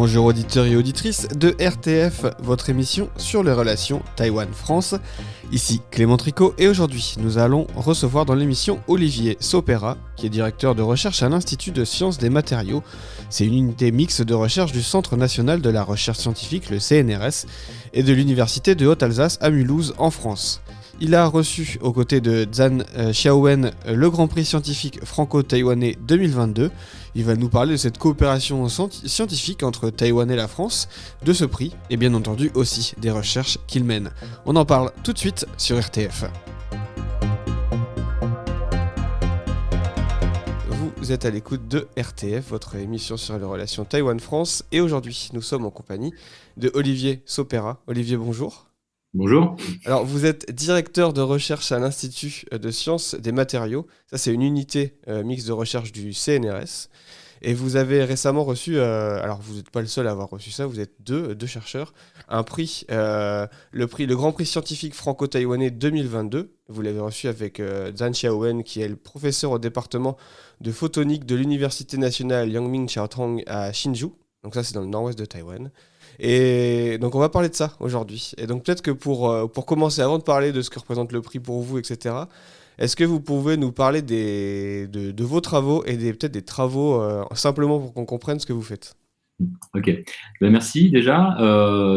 Bonjour auditeurs et auditrices de RTF, votre émission sur les relations Taïwan-France. Ici Clément Tricot et aujourd'hui nous allons recevoir dans l'émission Olivier Sopera, qui est directeur de recherche à l'Institut de sciences des matériaux. C'est une unité mixte de recherche du Centre national de la recherche scientifique, le CNRS, et de l'Université de Haute-Alsace à Mulhouse en France. Il a reçu aux côtés de Zhan Xiaowen le Grand Prix scientifique franco-taïwanais 2022. Il va nous parler de cette coopération scientifique entre Taïwan et la France, de ce prix et bien entendu aussi des recherches qu'il mène. On en parle tout de suite sur RTF. Vous êtes à l'écoute de RTF, votre émission sur les relations Taïwan-France, et aujourd'hui nous sommes en compagnie de Olivier Sopera. Olivier, bonjour. Bonjour. Alors, vous êtes directeur de recherche à l'Institut de sciences des matériaux. Ça, c'est une unité mixte de recherche du CNRS. Et vous avez récemment reçu, alors vous n'êtes pas le seul à avoir reçu ça, vous êtes deux chercheurs, un prix, le Grand Prix scientifique franco-taïwanais 2022. Vous l'avez reçu avec Zhan Xiaowen, qui est le professeur au département de photonique de l'Université nationale Yangming Chiaotong à Hsinchu. Donc ça, c'est dans le nord-ouest de Taïwan. Et donc on va parler de ça aujourd'hui. Et donc peut-être que pour commencer, avant de parler de ce que représente le prix pour vous, etc., est-ce que vous pouvez nous parler de vos travaux et peut-être des travaux simplement pour qu'on comprenne ce que vous faites? Ok. Ben, merci déjà.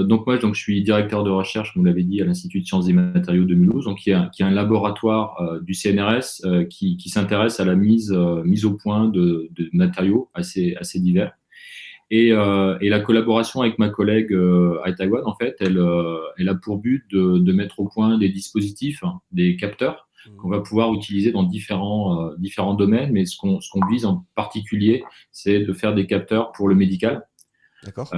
Donc moi, je suis directeur de recherche, comme vous l'avez dit, à l'Institut de sciences des matériaux de Mulhouse, donc qui est un laboratoire du CNRS qui s'intéresse à la mise au point de matériaux assez divers. Et la collaboration avec ma collègue à Taïwan, en fait, elle a pour but de mettre au point des dispositifs, des capteurs qu'on va pouvoir utiliser dans différents domaines. Mais ce qu'on vise en particulier, c'est de faire des capteurs pour le médical. D'accord.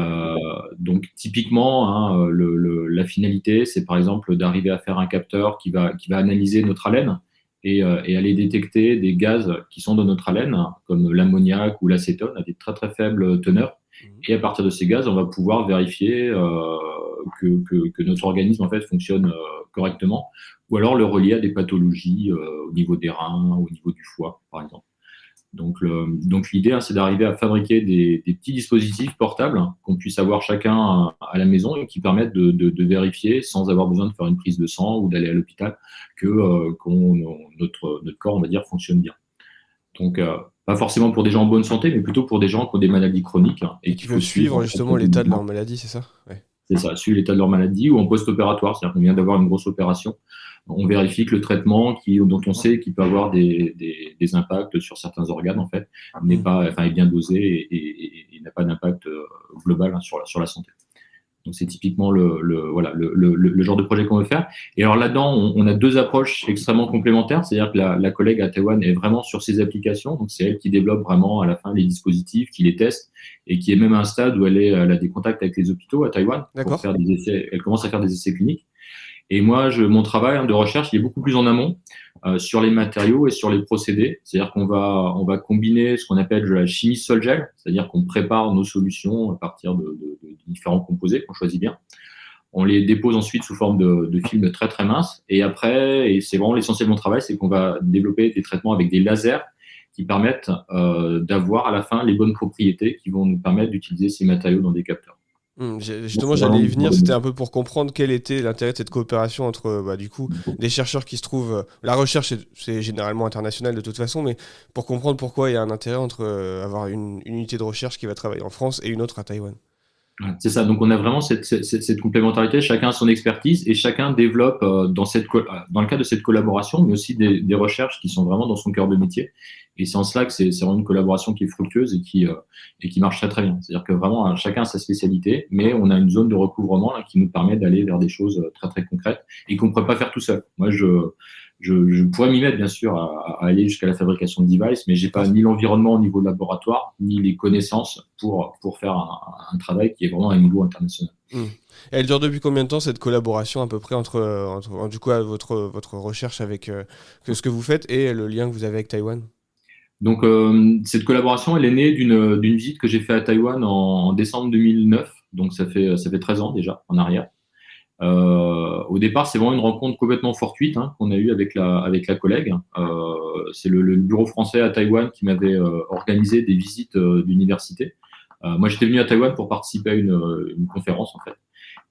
Donc typiquement, la finalité, c'est par exemple d'arriver à faire un capteur qui va analyser notre haleine et aller détecter des gaz qui sont dans notre haleine, comme l'ammoniac ou l'acétone, à des très très faibles teneurs. Et à partir de ces gaz, on va pouvoir vérifier que notre organisme en fait fonctionne correctement, ou alors le relier à des pathologies au niveau des reins, au niveau du foie, par exemple. Donc l'idée, c'est d'arriver à fabriquer des petits dispositifs portables qu'on puisse avoir chacun à la maison et qui permettent de vérifier sans avoir besoin de faire une prise de sang ou d'aller à l'hôpital que notre corps, on va dire, fonctionne bien. Donc pas forcément pour des gens en bonne santé, mais plutôt pour des gens qui ont des maladies chroniques et qui veulent suivre justement l'état de leur maladie, c'est ça? Ouais. C'est ça, suivre l'état de leur maladie ou en post-opératoire, c'est-à-dire qu'on vient d'avoir une grosse opération. On vérifie que le traitement dont on sait qu'il peut avoir des impacts sur certains organes, en fait, est bien dosé et n'a pas d'impact global sur la santé. Donc c'est typiquement le genre de projet qu'on veut faire. Et alors là-dedans, on a deux approches extrêmement complémentaires, c'est-à-dire que la collègue à Taïwan est vraiment sur ses applications, donc c'est elle qui développe vraiment à la fin les dispositifs, qui les teste, et qui est même à un stade où elle a des contacts avec les hôpitaux à Taïwan pour faire des essais. Elle commence à faire des essais cliniques. Et moi, mon travail de recherche, il est beaucoup plus en amont sur les matériaux et sur les procédés. C'est-à-dire qu'on va combiner ce qu'on appelle de la chimie sol-gel, c'est-à-dire qu'on prépare nos solutions à partir de différents composés qu'on choisit bien. On les dépose ensuite sous forme de films très très minces. Et après, et c'est vraiment l'essentiel de mon travail, c'est qu'on va développer des traitements avec des lasers qui permettent d'avoir à la fin les bonnes propriétés qui vont nous permettre d'utiliser ces matériaux dans des capteurs. Justement, j'allais y venir, c'était un peu pour comprendre quel était l'intérêt de cette coopération entre des chercheurs qui se trouvent... la recherche, c'est généralement international de toute façon, mais pour comprendre pourquoi il y a un intérêt entre avoir une unité de recherche qui va travailler en France et une autre à Taïwan. C'est ça, donc on a vraiment cette complémentarité, chacun a son expertise et chacun développe dans le cadre de cette collaboration, mais aussi des recherches qui sont vraiment dans son cœur de métier. Et c'est en cela que c'est vraiment une collaboration qui est fructueuse et qui marche très très bien. C'est-à-dire que vraiment chacun a sa spécialité, mais on a une zone de recouvrement là, qui nous permet d'aller vers des choses très très concrètes et qu'on ne pourrait pas faire tout seul. Moi, je pourrais m'y mettre bien sûr à aller jusqu'à la fabrication de devices, mais j'ai pas ni l'environnement au niveau de laboratoire, ni les connaissances pour faire un travail qui est vraiment à un niveau international. Et elle dure depuis combien de temps cette collaboration à peu près entre du coup votre recherche avec ce que vous faites et le lien que vous avez avec Taïwan? Donc cette collaboration, elle est née d'une visite que j'ai fait à Taïwan en décembre 2009, donc ça fait 13 ans déjà en arrière. Au départ, c'est vraiment une rencontre complètement fortuite qu'on a eue avec la collègue. C'est le bureau français à Taïwan qui m'avait organisé des visites d'université Moi, j'étais venu à Taïwan pour participer à une conférence, en fait.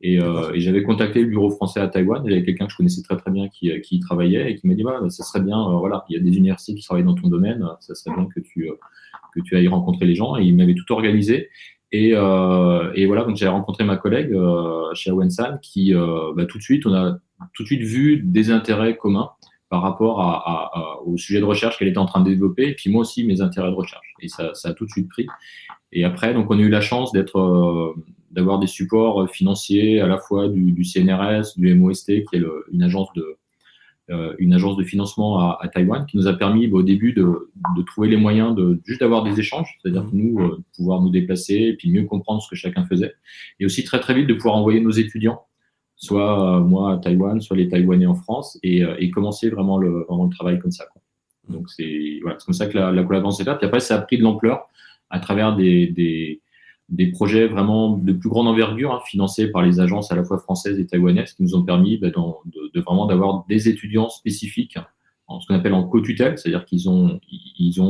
Et j'avais contacté le bureau français à Taïwan. Il y avait quelqu'un que je connaissais très très bien qui y travaillait et qui m'a dit bah, ça serait bien, voilà, il y a des universités qui travaillent dans ton domaine, ça serait bien que tu ailles rencontrer les gens. Et il m'avait tout organisé. Et voilà, donc j'avais rencontré ma collègue chez Awensan qui, bah, tout de suite, on a tout de suite vu des intérêts communs par rapport au sujet de recherche qu'elle était en train de développer, et puis moi aussi mes intérêts de recherche. Et ça a tout de suite pris. Et après, donc on a eu la chance d'avoir des supports financiers à la fois du CNRS, du MOST, qui est une agence de financement à Taïwan, qui nous a permis au début de trouver les moyens juste d'avoir des échanges, c'est-à-dire que nous, pouvoir nous déplacer et puis mieux comprendre ce que chacun faisait. Et aussi très très vite de pouvoir envoyer nos étudiants, soit moi à Taïwan, soit les Taïwanais en France, et commencer vraiment le travail comme ça, quoi. Donc c'est comme ça que la collaboration s'est faite. Puis après, ça a pris de l'ampleur à travers des projets vraiment de plus grande envergure, financés par les agences à la fois françaises et taïwanaises, qui nous ont permis vraiment d'avoir des étudiants spécifiques, ce qu'on appelle en co-tutelle, c'est-à-dire qu'ils ont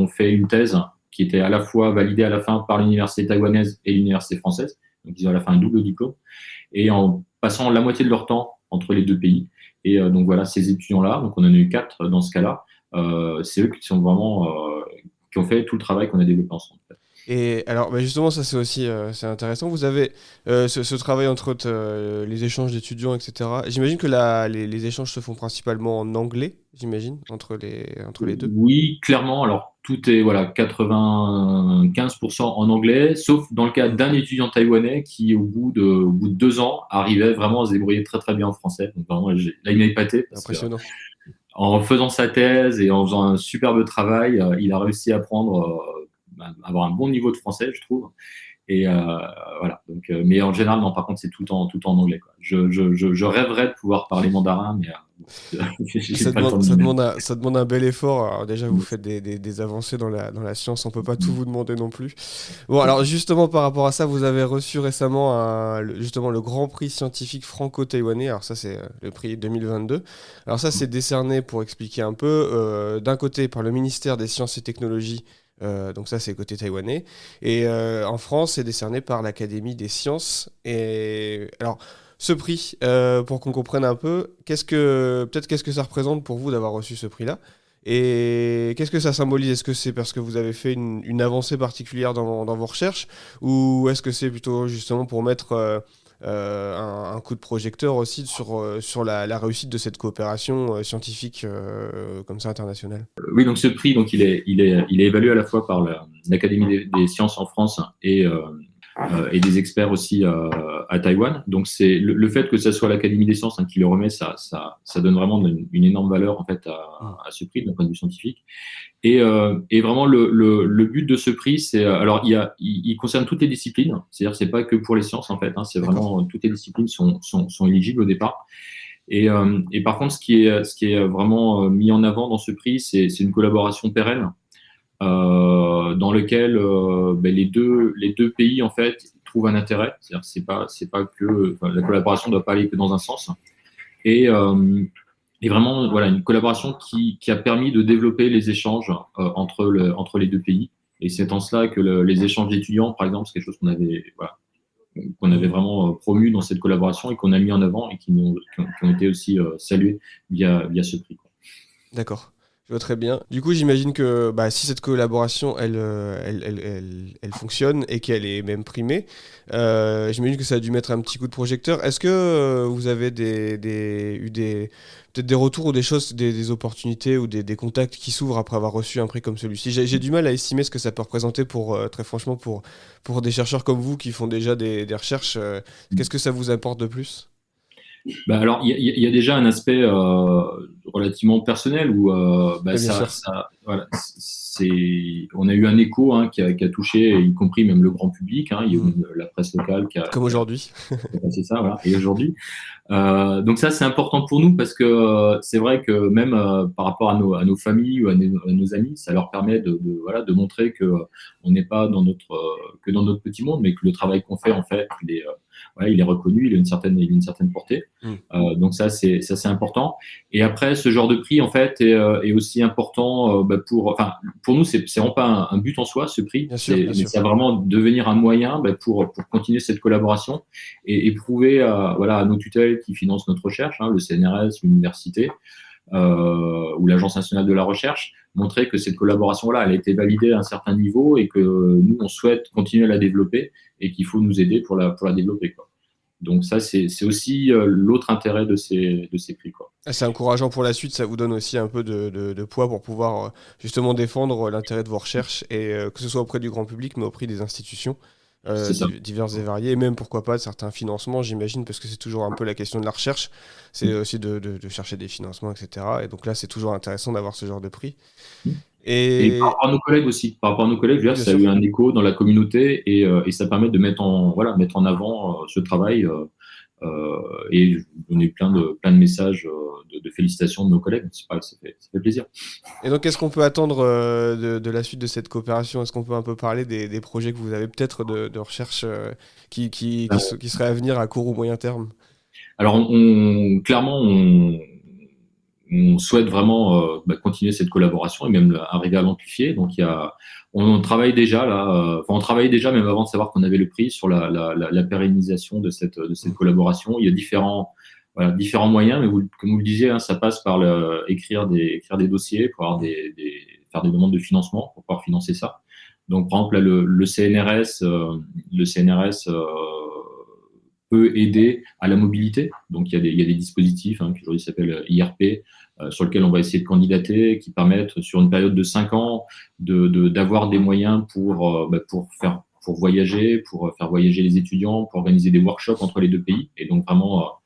fait une thèse qui était à la fois validée à la fin par l'université taïwanaise et l'université française, donc ils ont à la fin un double diplôme, et en passant la moitié de leur temps entre les deux pays. Et donc voilà, ces étudiants-là, donc on en a eu 4 dans ce cas-là, c'est eux qui ont fait tout le travail qu'on a développé ensemble. Et alors, bah justement, ça c'est aussi c'est intéressant. Vous avez ce travail entre les échanges d'étudiants, etc. J'imagine que les échanges se font principalement en anglais, j'imagine, entre les deux. Oui, clairement. Alors, tout est 95% en anglais, sauf dans le cas d'un étudiant taïwanais qui, au bout de 2 ans, arrivait vraiment à se débrouiller très très bien en français. Donc, vraiment, là, il m'a épaté. Impressionnant. En faisant sa thèse et en faisant un superbe travail, il a réussi à avoir un bon niveau de français, je trouve. Et voilà. Donc, mais en général, non, par contre, c'est tout en anglais, quoi. Je rêverais de pouvoir parler mandarin, mais ça demande un bel effort. Alors déjà, vous faites des avancées dans la science, on peut pas tout vous demander non plus. Bon, alors justement, par rapport à ça, vous avez reçu récemment justement le Grand Prix scientifique franco-taïwanais. Alors ça, c'est le prix 2022. Alors ça, c'est décerné, pour expliquer un peu, d'un côté par le ministère des Sciences et Technologies. Donc ça, c'est côté taïwanais. Et en France, c'est décerné par l'Académie des sciences. Et alors, ce prix, pour qu'on comprenne un peu, qu'est-ce que ça représente pour vous d'avoir reçu ce prix-là? Et qu'est-ce que ça symbolise? Est-ce que c'est parce que vous avez fait une avancée particulière dans vos recherches? Ou est-ce que c'est plutôt justement pour mettre un coup de projecteur aussi sur la réussite de cette coopération scientifique comme ça internationale? Oui, donc ce prix, donc il est évalué à la fois par l'Académie des sciences en France et des experts aussi à Taïwan. Donc c'est le fait que ce soit l'Académie des sciences qui le remet, ça donne vraiment une énorme valeur en fait à ce prix d'un point de vue scientifique. Et vraiment le but de ce prix, c'est alors il concerne toutes les disciplines, c'est-à-dire c'est pas que pour les sciences en fait, c'est vraiment toutes les disciplines sont éligibles au départ. Et par contre, ce qui est vraiment mis en avant dans ce prix, c'est une collaboration pérenne dans lequel les deux pays en fait trouvent un intérêt. C'est-à-dire c'est pas que la collaboration ne doit pas aller que dans un sens. Et vraiment voilà une collaboration qui a permis de développer les échanges entre les deux pays. Et c'est en cela que les échanges d'étudiants, par exemple, c'est quelque chose qu'on avait vraiment promu dans cette collaboration et qu'on a mis en avant et qui ont été aussi salués via ce prix, quoi. D'accord. Je vois très bien. Du coup, j'imagine que si cette collaboration, elle fonctionne et qu'elle est même primée, j'imagine que ça a dû mettre un petit coup de projecteur. Est-ce que vous avez eu peut-être des retours ou des choses, des opportunités ou des contacts qui s'ouvrent après avoir reçu un prix comme celui-ci? J'ai du mal à estimer ce que ça peut représenter très franchement, pour des chercheurs comme vous qui font déjà des recherches. Qu'est-ce que ça vous apporte de plus? Alors, il y a déjà un aspect relativement personnel où Bien sûr. voilà, on a eu un écho qui a touché, y compris même le grand public. Il y a eu la presse locale Comme aujourd'hui. qui a passé ça, voilà. Et aujourd'hui, donc ça c'est important pour nous parce que c'est vrai que même par rapport à nos familles ou à nos amis, ça leur permet voilà, de montrer que on n'est pas que dans notre petit monde, mais que le travail qu'on fait en fait, voilà, il est reconnu, il a une certaine portée. Donc ça c'est important. Et après, ce genre de prix en fait est aussi important pour nous, c'est vraiment pas un but en soi, ce prix, Bien sûr, bien mais sûr. ça va vraiment devenir un moyen pour continuer cette collaboration et prouver à nos tutelles qui financent notre recherche, le CNRS, l'université, ou l'Agence nationale de la recherche, montrer que cette collaboration-là, elle a été validée à un certain niveau et que nous, on souhaite continuer à la développer et qu'il faut nous aider pour la développer, quoi. Donc ça, c'est aussi l'autre intérêt de ces prix, quoi. C'est encourageant pour la suite, ça vous donne aussi un peu de poids pour pouvoir justement défendre l'intérêt de vos recherches, et que ce soit auprès du grand public, mais auprès des institutions C'est ça. diverses et variées, et même pourquoi pas certains financements, j'imagine, parce que c'est toujours un peu la question de la recherche, c'est aussi de chercher des financements, etc. Et donc là, c'est toujours intéressant d'avoir ce genre de prix. Et par Et rapport à nos collègues aussi, par rapport à nos collègues, je veux oui, dire, bien ça a sûr. eu un écho dans la communauté et ça permet de mettre en avant ce travail et donner plein de messages de félicitations de nos collègues. C'est pareil, ça fait plaisir. Et donc, qu'est-ce qu'on peut attendre de la suite de cette coopération? Est-ce qu'on peut un peu parler des projets que vous avez peut-être de recherche qui seraient à venir à court ou moyen terme? Alors, clairement, on souhaite vraiment continuer cette collaboration et même arriver à l'amplifier. Donc, on travaille déjà là, on travaillait déjà même avant de savoir qu'on avait le prix sur la pérennisation de cette collaboration. Il y a différents moyens, mais comme vous le disiez, ça passe par écrire des dossiers pour avoir faire des demandes de financement pour pouvoir financer ça. Donc, par exemple, là, le CNRS peut aider à la mobilité. Donc, il y a des dispositifs qui aujourd'hui s'appellent IRP, sur lesquels on va essayer de candidater, qui permettent, sur une période de 5 ans, d'avoir des moyens pour voyager, pour faire voyager les étudiants, pour organiser des workshops entre les deux pays, et donc vraiment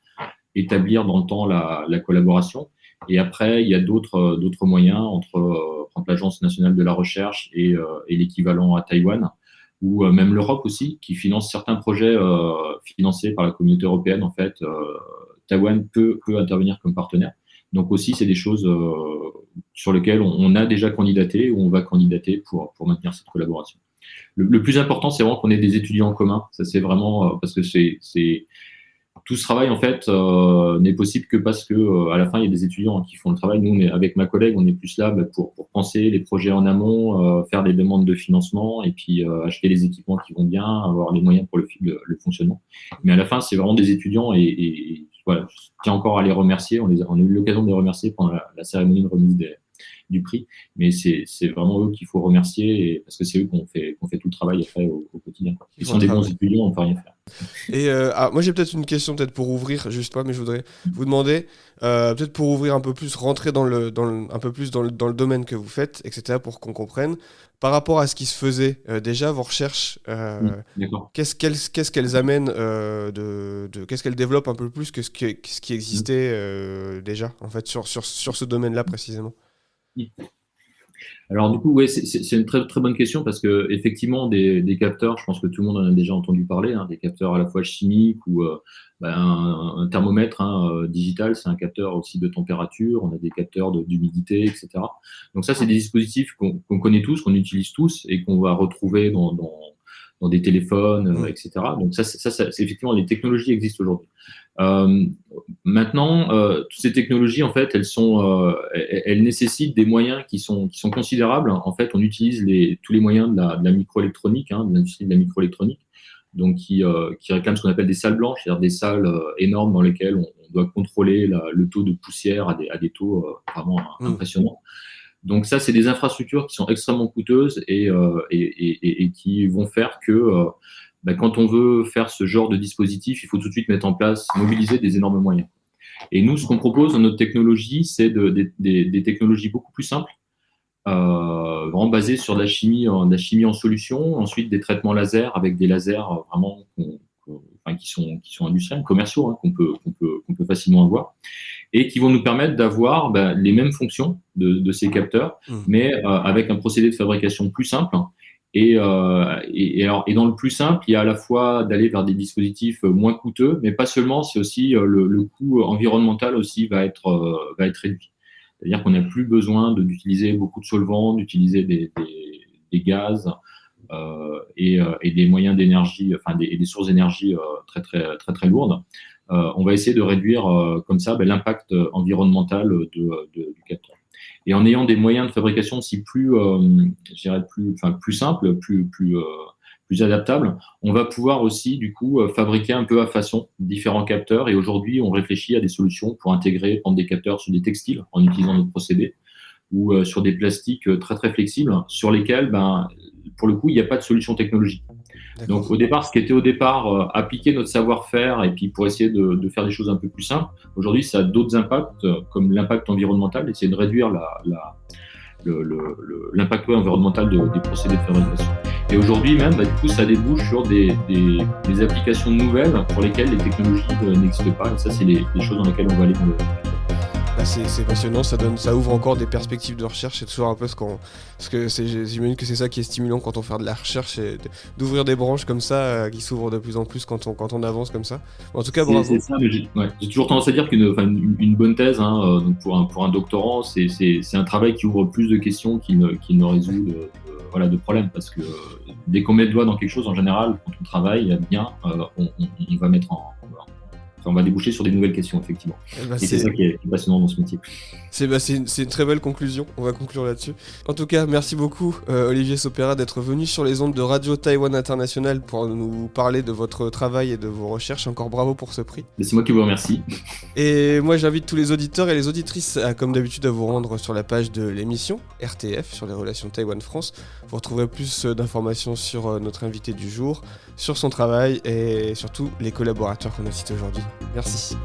établir dans le temps la collaboration. Et après, il y a d'autres moyens entre l'Agence nationale de la recherche et l'équivalent à Taïwan, ou même l'Europe aussi, qui finance certains projets financés par la communauté européenne. En fait, Taïwan peut intervenir comme partenaire. Donc aussi, c'est des choses sur lesquelles on a déjà candidaté ou on va candidater pour maintenir cette collaboration. Le plus important, c'est vraiment qu'on ait des étudiants en commun. Ça, c'est vraiment parce que tout ce travail, en fait, n'est possible que parce que à la fin, il y a des étudiants qui font le travail. Nous, avec ma collègue, on est plus là pour penser les projets en amont, faire des demandes de financement et puis acheter les équipements qui vont bien, avoir les moyens pour le fonctionnement. Mais à la fin, c'est vraiment des étudiants et voilà, je tiens encore à les remercier. On a eu l'occasion de les remercier pendant la cérémonie de remise du prix, mais c'est vraiment eux qu'il faut remercier parce que c'est eux qu'on fait tout le travail après au quotidien, quoi. Ils sont des bons étudiants, on ne peut rien faire. Et moi j'ai peut-être une question peut-être pour ouvrir, juste pas, mais je voudrais vous demander, peut-être pour ouvrir un peu plus, rentrer un peu plus dans le domaine que vous faites, etc., pour qu'on comprenne, par rapport à ce qui se faisait déjà, vos recherches, qu'est-ce qu'elles amènent, qu'est-ce qu'elles développent un peu plus que ce qui existait déjà, en fait, sur ce domaine-là précisément? Alors du coup, ouais, c'est une très très bonne question parce que effectivement des capteurs, je pense que tout le monde en a déjà entendu parler, des capteurs à la fois chimiques ou un thermomètre digital, c'est un capteur aussi de température. On a des capteurs d'humidité, etc. Donc ça, c'est des dispositifs qu'on connaît tous, qu'on utilise tous et qu'on va retrouver dans des téléphones, etc. Donc ça, c'est effectivement, les technologies existent aujourd'hui. Maintenant, toutes ces technologies, en fait, elles nécessitent des moyens qui sont considérables. En fait, on utilise tous les moyens de la microélectronique, de l'industrie de la microélectronique, donc qui réclament ce qu'on appelle des salles blanches, c'est-à-dire des salles énormes dans lesquelles on doit contrôler le taux de poussière à des taux vraiment impressionnants. Donc ça, c'est des infrastructures qui sont extrêmement coûteuses et qui vont faire que quand on veut faire ce genre de dispositif, il faut tout de suite mettre en place, mobiliser des énormes moyens. Et nous, ce qu'on propose dans notre technologie, c'est des technologies beaucoup plus simples, vraiment basées sur de la chimie en solution, ensuite des traitements laser avec des lasers vraiment qui sont industriels, commerciaux, qu'on peut facilement avoir, et qui vont nous permettre d'avoir les mêmes fonctions de ces capteurs, mais avec un procédé de fabrication plus simple. Et dans le plus simple, il y a à la fois d'aller vers des dispositifs moins coûteux, mais pas seulement, c'est aussi le coût environnemental aussi va être réduit. C'est-à-dire qu'on n'a plus besoin d'utiliser beaucoup de solvants, d'utiliser des gaz et des moyens d'énergie, des sources d'énergie très, très, très, très lourdes, on va essayer de réduire comme ça l'impact environnemental du capteur. Et en ayant des moyens de fabrication aussi plus simples, plus adaptables, on va pouvoir aussi du coup fabriquer un peu à façon différents capteurs. Et aujourd'hui, on réfléchit à des solutions pour intégrer, prendre des capteurs sur des textiles en utilisant notre procédé, ou sur des plastiques très très flexibles sur lesquels, pour le coup, il n'y a pas de solution technologique. D'accord. Donc au départ, ce qui était appliquer notre savoir-faire et puis pour essayer de faire des choses un peu plus simples, aujourd'hui ça a d'autres impacts, comme l'impact environnemental, essayer de réduire l'impact environnemental des procédés de fabrication. Et aujourd'hui même, du coup, ça débouche sur des applications nouvelles pour lesquelles les technologies n'existent pas. Et ça, c'est les choses dans lesquelles on va aller dans le C'est passionnant, ça ouvre encore des perspectives de recherche. C'est toujours un peu j'imagine que c'est ça qui est stimulant quand on fait de la recherche, et d'ouvrir des branches comme ça qui s'ouvrent de plus en plus quand on avance comme ça. En tout cas, bravo. C'est ça, mais j'ai toujours tendance à dire qu'une bonne thèse, donc pour un doctorant, c'est un travail qui ouvre plus de questions qu'il ne résout de problèmes, parce que dès qu'on met le doigt dans quelque chose, en général, quand on travaille bien, on va on va déboucher sur des nouvelles questions, effectivement. Et c'est ça qui est passionnant dans ce métier. C'est une très belle conclusion, on va conclure là-dessus. En tout cas, merci beaucoup Olivier Sopera d'être venu sur les ondes de Radio Taïwan International pour nous parler de votre travail et de vos recherches. Encore bravo pour ce prix. C'est moi qui vous remercie. Et moi j'invite tous les auditeurs et les auditrices comme d'habitude à vous rendre sur la page de l'émission RTF sur les relations Taïwan-France. Vous retrouverez plus d'informations sur notre invité du jour, sur son travail et surtout les collaborateurs qu'on a cités aujourd'hui. Merci.